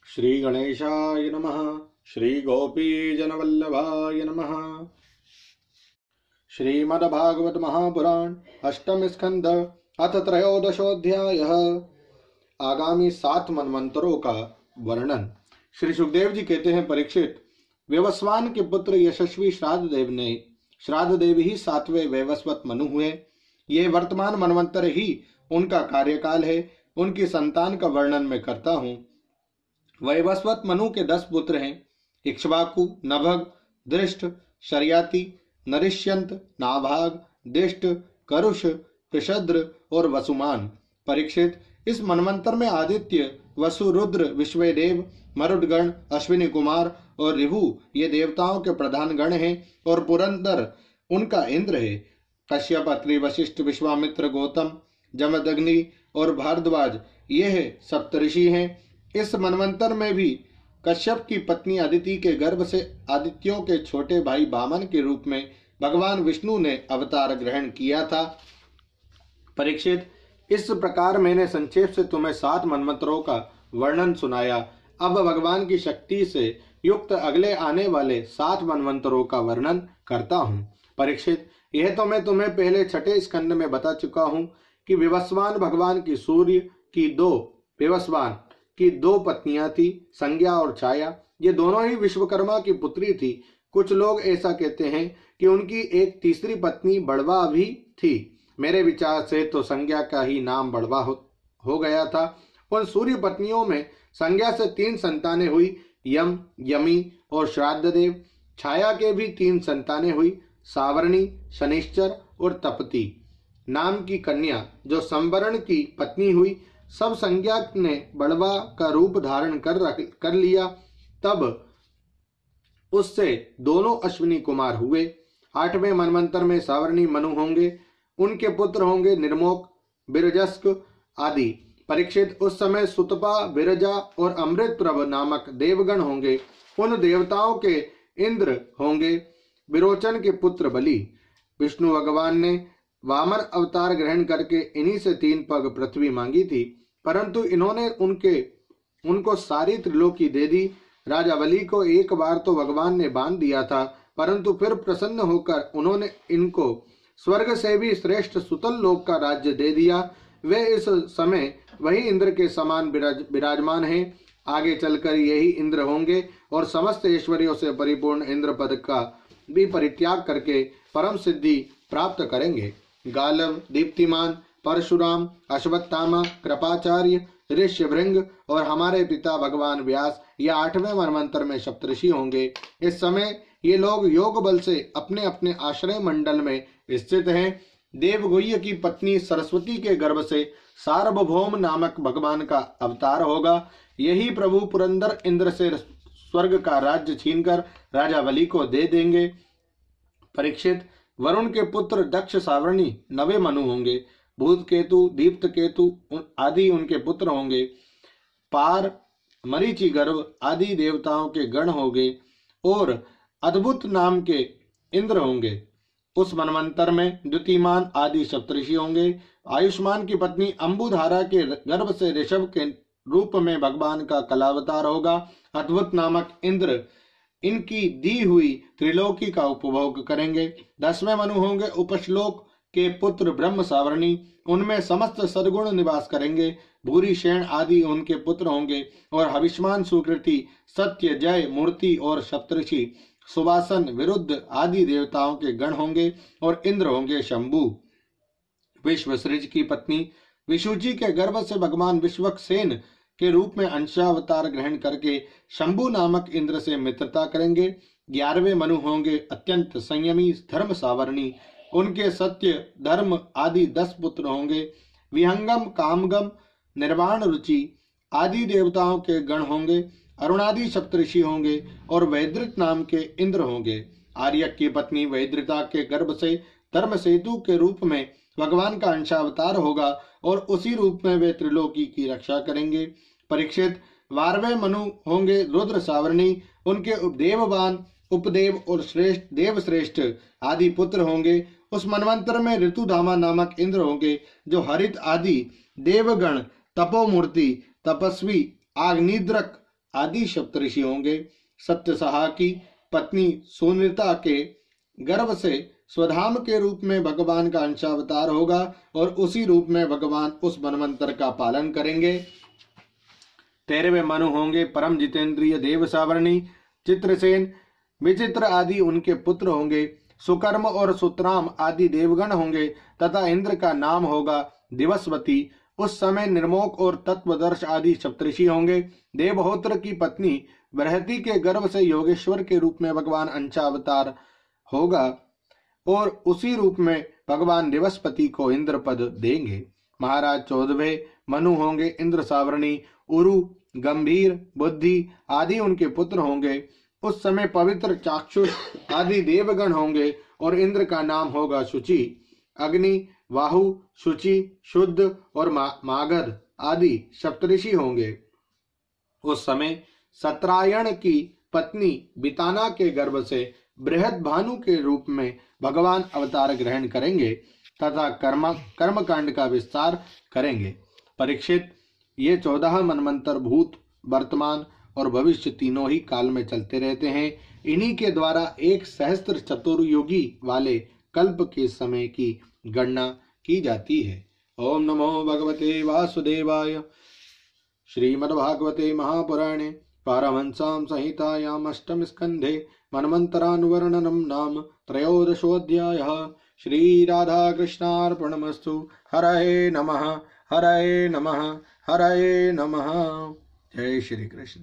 श्री गणेशाय नमः। श्री गोपीजनवल्लभाय नमः। श्रीमद्भागवत महापुराण अष्टम स्कंध अथ त्रयोदशोऽध्यायः। आगामी 7 मनवंतरों का वर्णन। श्री सुखदेव जी कहते हैं, परीक्षित, व्यवस्वान के पुत्र यशस्वी श्राद्ध देव ही 7वें वैवस्वत मनु हुए। ये वर्तमान मनवंतर ही उनका कार्यकाल है। उनकी संतान का वर्णन मैं करता हूँ। वैवस्वत मनु के 10 पुत्र हैं। इक्ष्वाकु, नभग, दृष्ट, शर्याति, नरिष्यंत, नाभाग, दिष्ट, करुष, कृषद्र और वसुमान। परीक्षित, इस मनवंतर में आदित्य, वसु, रुद्र, विश्वदेव, मरुदगण, अश्विनी कुमार और ऋभु ये देवताओं के प्रधान गण हैं और पुरंदर उनका इंद्र है। कश्यप, अत्रि, वशिष्ठ, विश्वामित्र, गौतम, जमदग्नि और भारद्वाज ये सप्तऋषि हैं। इस मनवंतर में भी कश्यप की पत्नी अदिति के गर्भ से आदित्यों के छोटे भाई वामन के रूप में भगवान विष्णु ने अवतार ग्रहण किया था। परीक्षित, इस प्रकार मैंने संक्षेप से तुम्हें 7 मनवंतरों का वर्णन सुनाया। अब भगवान की शक्ति से युक्त अगले आने वाले 7 मनवंतरों का वर्णन करता हूँ। परीक्षित, यह तो मैं तुम्हें पहले 6ठे स्कंद में बता चुका हूँ कि विवस्वान भगवान की सूर्य की 2 पत्नियां थी, संज्ञा और छाया। ये दोनों ही विश्वकर्मा की पुत्री थी। कुछ लोग ऐसा कहते हैं कि उनकी एक तीसरी पत्नी बड़वा भी थी। मेरे विचार से तो संज्ञा का ही नाम बड़वा हो गया था। उन सूर्य पत्नियों में संज्ञा से 3 संतानें हुई, यम, यमी और श्राद्धदेव। छाया के भी 3 संतानें हुई, सावर्णी, शनिश्चर और तपती नाम की कन्या जो संवरण की पत्नी हुई। सब संज्ञा ने बड़वा का रूप धारण कर लिया। तब उससे दोनों अश्विनी कुमार हुए। 8वें मनवंतर में सावर्णी मनु होंगे। उनके पुत्र होंगे निर्मोक, बिरजस्क आदि। परीक्षित, उस समय सुतपा, बिरजा और अमृतप्रभ नामक देवगण होंगे। उन देवताओं के इंद्र होंगे विरोचन के पुत्र बलि। विष्णु भगवान ने वामन अवतार ग्रहण करके इन्हीं से 3 पग पृथ्वी मांगी थी, परंतु इन्होंने उनको सारी त्रिलोकी दे दी। राजा बलि को एक बार तो भगवान ने बांध दिया था, परंतु फिर प्रसन्न होकर उन्होंने इनको स्वर्ग से भी श्रेष्ठ सुतल लोक का राज्य दे दिया। वे इस समय वही इंद्र के समान विराजमान हैं। आगे चलकर यही इंद्र होंगे और समस्त ऐश्वर्यों से परिपूर्ण इंद्र पद का भी परित्याग करके परम सिद्धि प्राप्त करेंगे। गालव, दीप्तिमान, परशुराम, अश्वत्थामा, कृपाचार्य, ऋष्यभृंग और हमारे पिता भगवान व्यास ये 8वें मनवंतर में सप्तऋषि होंगे। इस समय ये लोग योग बल से अपने अपने आश्रय मंडल में स्थित हैं। देवगुह्य की पत्नी सरस्वती के गर्भ से सार्वभौम नामक भगवान का अवतार होगा। यही प्रभु पुरंदर इंद्र से स्वर्ग का राज्य छीनकर राजा बलि को दे देंगे। परीक्षित, वरुण के पुत्र दक्ष, सावर्णी 9वें मनु होंगे। भूत केतु, दीप्त केतु आदि उनके पुत्र होंगे। पार, मरीचि, गर्भ आदि देवताओं के गण होंगे और अद्भुत नाम के इंद्र होंगे। उस मनवंतर में द्युतिमान आदि सप्तऋषि होंगे। आयुष्मान की पत्नी अंबुधारा के गर्भ से ऋषभ के रूप में भगवान का कलावतार होगा। अद्भुत नामक इंद्र इनकी दी हुई त्रिलोकी का उपभोग करेंगे। 10वें मनु होंगे उपश्लोक के पुत्र ब्रह्म सावर्णी। उनमें समस्त सद्गुण निवास करेंगे। भूरी, शेण आदि उनके पुत्र होंगे और हविष्मान, सुकृति, सत्य, जय, मूर्ति और सप्तऋषि, सुवासन, विरुद्ध आदि देवताओं के गण होंगे और इंद्र होंगे शंभु। विश्वसृज की पत्नी विशुचि के गर्भ से भगवान विश्वक्सेन के रूप में अंशावतार ग्रहण करके शंभु नामक इंद्र से मित्रता करेंगे। 11वें मनु होंगे अत्यंत संयमी धर्म सावर्णी। उनके सत्य, धर्म आदि 10 पुत्र होंगे। विहंगम, कामगम, निर्वाण, रुचि आदि देवताओं के गण होंगे। अरुणादि सप्तऋषि होंगे और वैद्रित नाम के इंद्र होंगे। आर्यक की पत्नी वैद्रिता के गर्भ से धर्म सेतु के रूप में भगवान का अंशावतार होगा और उसी रूप में वे त्रिलोकी की रक्षा करेंगे। परीक्षित, 12वें मनु होंगे रुद्र सावर्णी। उनके देववान, उपदेव और देवश्रेष्ठ आदि पुत्र होंगे। उस मनवंतर में ऋतुधामा नामक इंद्र होंगे जो हरित आदि देवगण, तपोमूर्ति, तपस्वी, आग्निद्रक आदि सप्तऋषि होंगे। सत्यसहा की पत्नी सुनीता के गर्भ से स्वधाम के रूप में भगवान का अंशावतार होगा और उसी रूप में भगवान उस मनवंतर का पालन करेंगे। 13वें मनु होंगे परम जितेंद्रिय देव सावर्णी, चित्रसेन, विचित्र आदि उनके पुत्र होंगे। सुकर्म और सुतराम आदि देवगण होंगे तथा इंद्र का नाम होगा दिवसवती। उस समय निर्मोक और तत्वदर्श आदि सप्तऋषि होंगे। देवहोत्र की पत्नी बृहति के गर्भ से योगेश्वर के रूप में भगवान अंशावतार होगा और उसी रूप में भगवान दिवसपति को इंद्र पद देंगे। महाराज 14वें मनु होंगे इंद्र सावरणी, उरु, गंभीर, बुद्धि आदि उनके पुत्र होंगे। उस समय पवित्र चाक्षुष आदि देवगण होंगे और इंद्र का नाम होगा शुचि। अग्नि, वाहु, शुचि, शुद्ध और मागध आदि सप्तऋषि होंगे। उस समय सत्रायण की पत्नी बिताना के गर्भ से बृहद भानु के रूप में भगवान अवतार ग्रहण करेंगे तथा कर्मकांड का विस्तार करेंगे। परीक्षित, ये 14 मनमंत्र भूत, वर्तमान और भविष्य तीनों ही काल में चलते रहते हैं। इन्हीं के द्वारा एक सहस्त्र चतुर्युगी वाले कल्प के समय की गणना की जाती है। ओम नमो भगवते वासुदेवाय। श्रीमद्भागवते महापुराणे पारमहंस्यां संहितायाम् अष्टम स्कंधे मनमंत्रानुवर्णनम नाम त्रयोदशोऽध्यायः। श्री राधा कृष्णार्पणमस्तु। हरये नमः, हरये नमः, हरये नमः। जय श्री कृष्ण।